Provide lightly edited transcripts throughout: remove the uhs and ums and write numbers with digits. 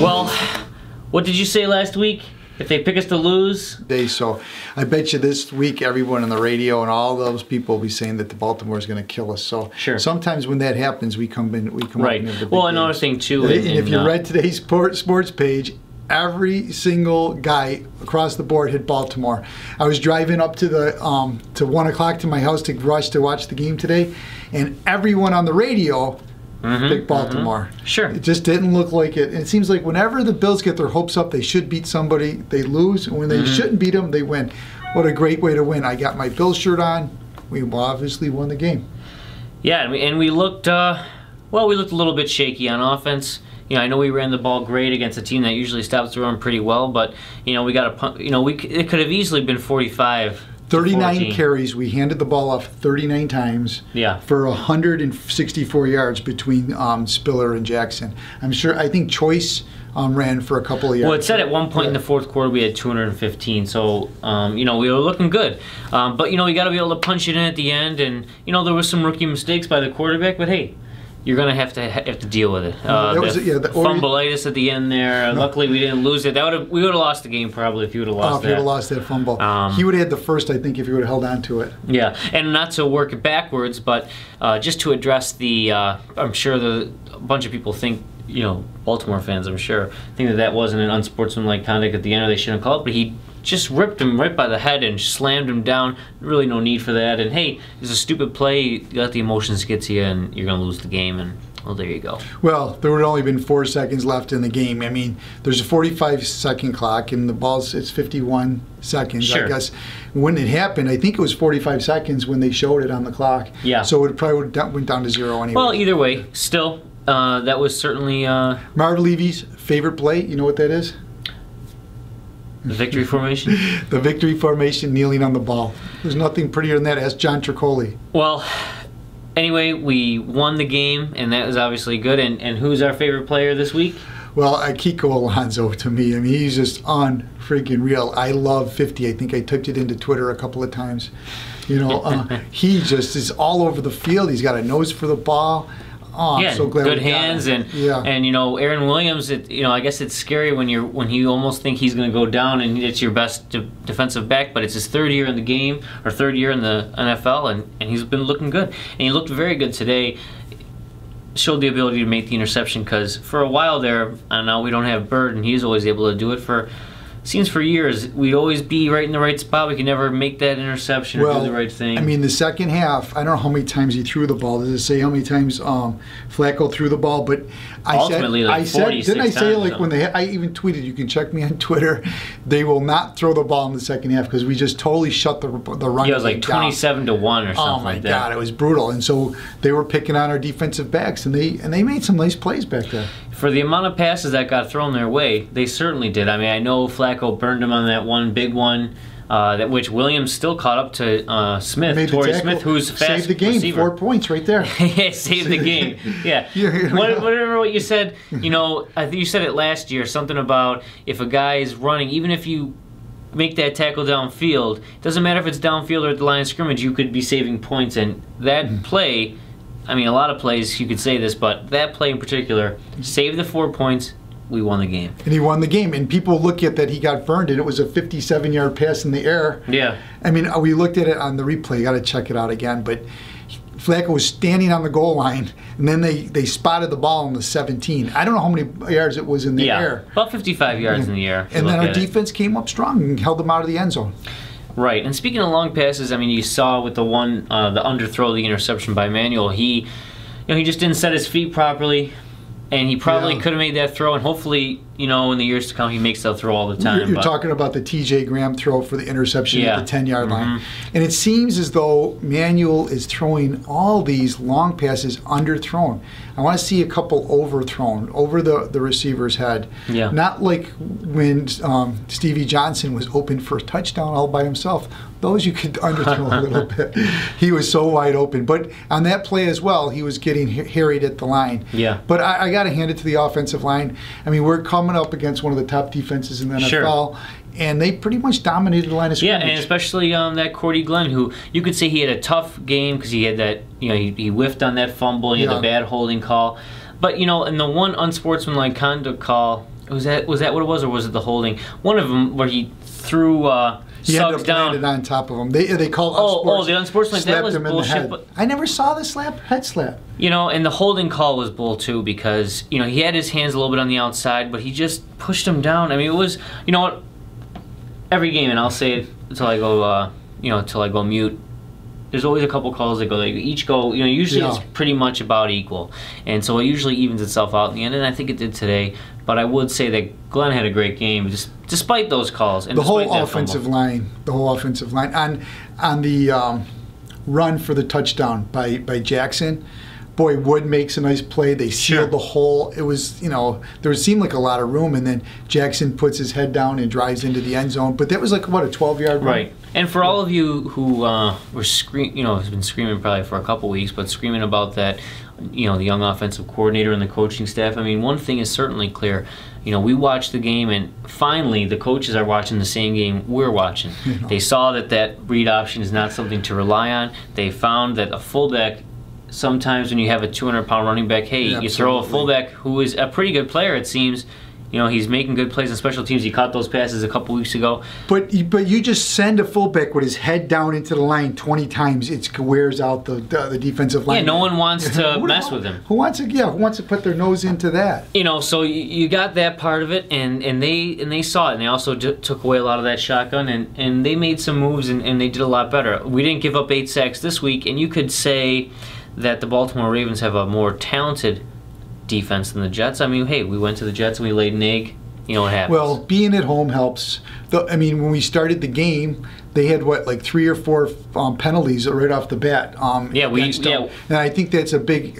Well, what did you say last week? If they pick us to lose? So I bet you this week everyone on the radio and all those people will be saying that the Baltimore is going to kill us. So sure. Sometimes when that happens, we come in. Right. Well, another thing too. And if you read today's sports page, every single guy across the board hit Baltimore. I was driving up to the to 1 o'clock to my house to rush to watch the game today, and everyone on the radio picked Baltimore. Sure. It just didn't look like it. And it seems like whenever the Bills get their hopes up, they should beat somebody, they lose. And when they shouldn't beat them, they win. What a great way to win. I got my Bills shirt on. We obviously won the game. Yeah, and we looked, well, we looked a little bit shaky on offense. You know, I know we ran the ball great against a team that usually stops the run pretty well, but, you know, we got a, you know, it could have easily been 45. 39 carries. We handed the ball off 39 times for 164 yards between Spiller and Jackson. I think Choice ran for a couple of yards. Well, it said at one point in the fourth quarter we had 215, so, you know, we were looking good. But, you know, we got to be able to punch it in at the end, and, you know, there was some rookie mistakes by the quarterback, but hey, you're going to have to deal with it. The fumbleitis at the end there. Luckily, we didn't lose it. We would have lost the game probably if you would have lost that. If you would have lost that fumble. He would have had the first, I think, if he would have held on to it. Yeah, and not to work it backwards, but just to address the, I'm sure a bunch of people think, you know, Baltimore fans, I'm sure, think that wasn't an unsportsmanlike conduct at the end, or they shouldn't call it, but he just ripped him right by the head and slammed him down. Really no need for that. And hey, it's a stupid play. You let the emotions get to you, and you're going to lose the game. And well, there you go. Well, there would have only been 4 seconds left in the game. I mean, there's a 45-second clock, and the ball's it's 51 seconds. Sure. I guess when it happened, I think it was 45 seconds when they showed it on the clock. Yeah. So it probably went down to 0 anyway. Well, either way, still, that was certainly Marv Levy's favorite play. You know what that is? The victory formation? The victory formation, kneeling on the ball. There's nothing prettier than that. Ask John Tricoli. Well, anyway, we won the game, and that was obviously good. And who's our favorite player this week? Well, Kiko Alonso to me. I mean, he's just unfreaking real. I love 50. I think I typed it into Twitter a couple of times. You know, he just is all over the field. He's got a nose for the ball. Oh, yeah, I'm so glad good hands, and you know, Aaron Williams. You know, I guess it's scary when you almost think he's going to go down, and it's your best defensive back, but it's his 3rd year in the game, or 3rd year in the NFL, and he's been looking good, and he looked very good today. Showed the ability to make the interception, because for a while there, and now we don't have Bird, and he's always able to do it seems for years, we'd always be right in the right spot. We could never make that interception or do the right thing. I mean, the second half, I don't know how many times he threw the ball. Does it say how many times Flacco threw the ball? But ultimately, like 46 didn't I say times, like when I even tweeted, you can check me on Twitter, they will not throw the ball in the second half because we just totally shut the run. Yeah, it was like 27-1 or something like that. Oh my God, it was brutal. And so they were picking on our defensive backs, and they made some nice plays back there. For the amount of passes that got thrown their way, they certainly did. I mean, I know Flacco burned him on that one big one, which Williams still caught up to Smith, Torrey Smith, who's a fast saved the game, receiver. 4 points right there. Yeah, saved the game. Yeah. Whatever what you said, you know, I think you said it last year, something about if a guy is running, even if you make that tackle downfield, it doesn't matter if it's downfield or at the line of scrimmage, you could be saving points. And that play, I mean, a lot of plays you could say this, but that play in particular saved the 4 points. We won the game. And he won the game. And people look at that he got burned, and it was a 57-yard pass in the air. Yeah. I mean, we looked at it on the replay. You got to check it out again. But Flacco was standing on the goal line, and then they spotted the ball on the 17. I don't know how many yards it was in the air. About 55 yards in the air. And then our defense came up strong and held them out of the end zone. Right. And speaking of long passes, I mean, you saw with the one, the underthrow, the interception by Manuel, he just didn't set his feet properly. And he probably could have made that throw, and hopefully, you know, in the years to come, he makes that throw all the time. You're talking about the T.J. Graham throw for the interception at the 10-yard line. And it seems as though Manuel is throwing all these long passes underthrown. I want to see a couple overthrown, over the receiver's head. Yeah. Not like when Stevie Johnson was open for a touchdown all by himself. Those you could underthrow a little bit. He was so wide open. But on that play as well, he was getting harried at the line. Yeah. But I got to hand it to the offensive line. I mean, we're coming coming up against one of the top defenses in the NFL. Sure. And they pretty much dominated the line of scrimmage. Yeah, and especially that Cordy Glenn, who you could say he had a tough game because he had that, he whiffed on that fumble, he had the bad holding call. But, in the one unsportsmanlike conduct call, was that what it was, or was it the holding? One of them where he threw Suggs down. Landed on top of him. They called the unsportsmanlike, that was bullshit. But I never saw the head slap. And the holding call was bull too because, he had his hands a little bit on the outside, but he just pushed him down. I mean, it was, what? Every game, and I'll say it until I go, mute. There's always a couple calls that go. They each go. Usually it's pretty much about equal, and so it usually evens itself out in the end. And I think it did today. But I would say that Glenn had a great game, despite those calls. And the whole offensive line on the run for the touchdown by Jackson. Boy, Wood makes a nice play. They sealed the hole. It was, there seemed like a lot of room, and then Jackson puts his head down and drives into the end zone. But that was like, what, a 12-yard run? Right. And for all of you who were has been screaming probably for a couple weeks, but screaming about that, the young offensive coordinator and the coaching staff, I mean, one thing is certainly clear. We watched the game, and finally the coaches are watching the same game we're watching. They saw that read option is not something to rely on. They found that a fullback, sometimes when you have a 200-pound running back, you throw a fullback who is a pretty good player, it seems. He's making good plays on special teams. He caught those passes a couple weeks ago. But you just send a fullback with his head down into the line 20 times, it wears out the defensive line. Yeah, no one wants to mess with him. Who wants to put their nose into that? So you got that part of it, and they saw it, and they also took away a lot of that shotgun, and they made some moves, and they did a lot better. We didn't give up 8 sacks this week, and you could say that the Baltimore Ravens have a more talented defense than the Jets. I mean, hey, we went to the Jets and we laid an egg. What happens? Well, being at home helps. When we started the game, they had like 3 or 4 penalties right off the bat. And I think that's a big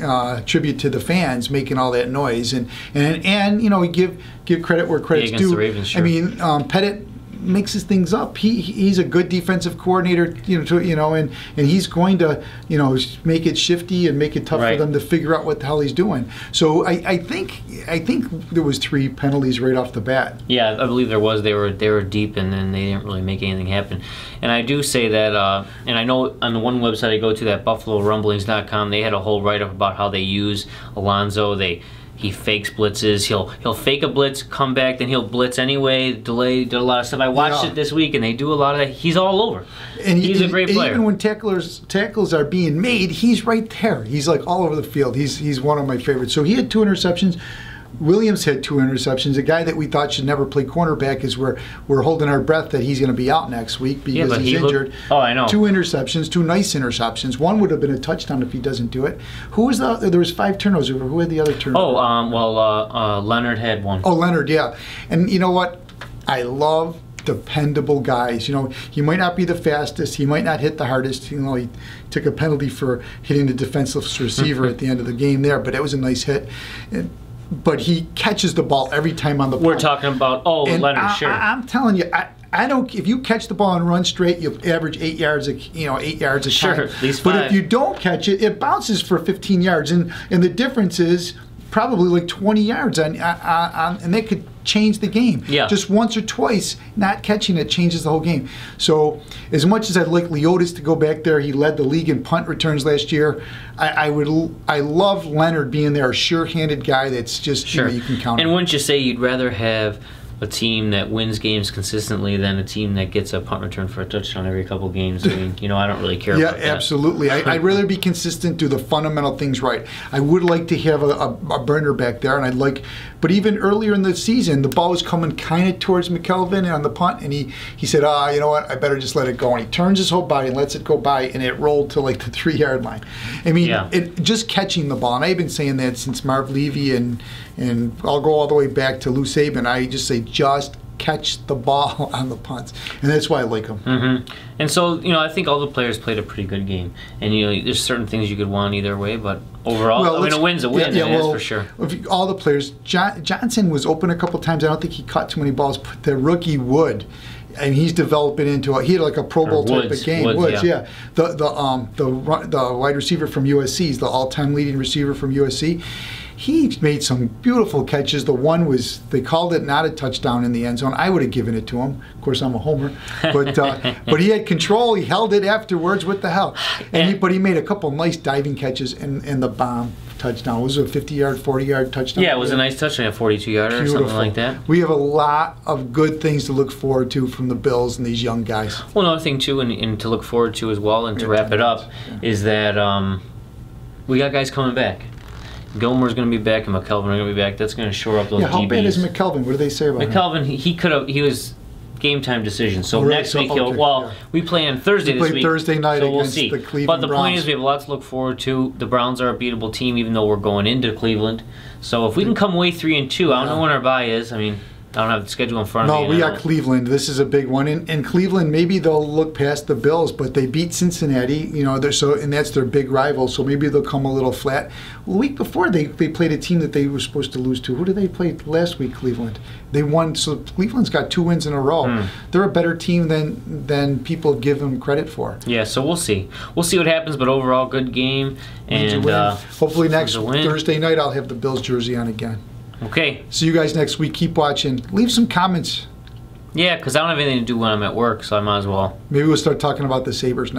tribute to the fans making all that noise. And we give credit where credit's due. The Ravens, sure. I mean, Pettit mixes things up. He's a good defensive coordinator, and he's going to, make it shifty and make it tough for them to figure out what the hell he's doing. So I think there was 3 penalties right off the bat. Yeah, I believe there was. They were deep, and then they didn't really make anything happen. And I do say that, and I know on the one website I go to, that BuffaloRumblings.com, they had a whole write-up about how they use Alonzo. He fakes blitzes. He'll fake a blitz, come back, then he'll blitz anyway, delay, do a lot of stuff. I watched it this week, and they do a lot of that. He's all over. And he's a great player. Even when tackles are being made, he's right there. He's like all over the field. He's one of my favorites. So he had 2 interceptions. Williams had 2 interceptions. A guy that we thought should never play cornerback is we're holding our breath that he's going to be out next week because he's injured. I know. 2 interceptions, 2 nice interceptions. One would have been a touchdown if he doesn't do it. Who was the other? There was 5 turnovers. Who had the other turnover? Leonhard had one. Oh, Leonhard, yeah. And you know what? I love dependable guys. He might not be the fastest. He might not hit the hardest. He took a penalty for hitting the defenseless receiver at the end of the game there, but it was a nice hit. But he catches the ball every time on the punt. We're talking about Leonhard, sure. I'm telling you, I don't. If you catch the ball and run straight, you'll average 8 yards. 8 yards a sure, time. At least 5. But if you don't catch it, it bounces for 15 yards, and the difference is probably like 20 yards, and that could change the game. Yeah. Just once or twice, not catching it changes the whole game. So as much as I'd like Leotis to go back there, he led the league in punt returns last year. I love Leonhard being there, a sure-handed guy that's just you can count on. And wouldn't you say you'd rather have a team that wins games consistently than a team that gets a punt return for a touchdown every couple games? I mean, I don't really care about that. Yeah, absolutely. I'd rather be consistent, do the fundamental things right. I would like to have a burner back there, and but even earlier in the season, the ball was coming kind of towards McKelvin on the punt, and he said, you know what, I better just let it go. And he turns his whole body and lets it go by, and it rolled to like the 3-yard line. I mean, just catching the ball, and I've been saying that since Marv Levy, and I'll go all the way back to Lou Saban. I just say, just catch the ball on the punts, and that's why I like him. Mm-hmm. And so, I think all the players played a pretty good game, and there's certain things you could want either way, but overall, a win's a win. That's for sure. All the players, Johnson was open a couple times. I don't think he caught too many balls. But the rookie Wood, and he's developing into he had like a Pro Bowl type of game. Woods, yeah. The wide receiver from USC, he's the all-time leading receiver from USC. He made some beautiful catches. The one was, they called it not a touchdown in the end zone. I would have given it to him. Of course, I'm a homer. But he had control. He held it afterwards. What the hell? But he made a couple nice diving catches in the bomb touchdown. It was a 50-yard, 40-yard touchdown. Yeah, it was a nice touchdown, a 42-yarder or something like that. We have a lot of good things to look forward to from the Bills and these young guys. Well, another thing, too, and to look forward to as well, and to wrap it up, is that we got guys coming back. Gilmore's going to be back, and McKelvin are going to be back. That's going to shore up those DBs. How bad is McKelvin? What do they say about him? McKelvin, he was game time decision. So next week, we play on Thursday this week. We play Thursday night against the Cleveland But the Browns. point is, we have a lot to look forward to. The Browns are a beatable team, even though we're going into Cleveland. So if we can come away 3-2, I don't know when our bye is. I mean, I don't have the schedule in front of me. No, we got Cleveland. This is a big one. In Cleveland, maybe they'll look past the Bills, but they beat Cincinnati, and that's their big rival, so maybe they'll come a little flat. The week before, they played a team that they were supposed to lose to. Who did they play last week, Cleveland? They won, so Cleveland's got 2 wins in a row. They're a better team than people give them credit for. Yeah, so we'll see. We'll see what happens, but overall, good game. And hopefully next Thursday night, I'll have the Bills jersey on again. Okay. See you guys next week. Keep watching. Leave some comments. Yeah, because I don't have anything to do when I'm at work, so I might as well. Maybe we'll start talking about the Sabres next.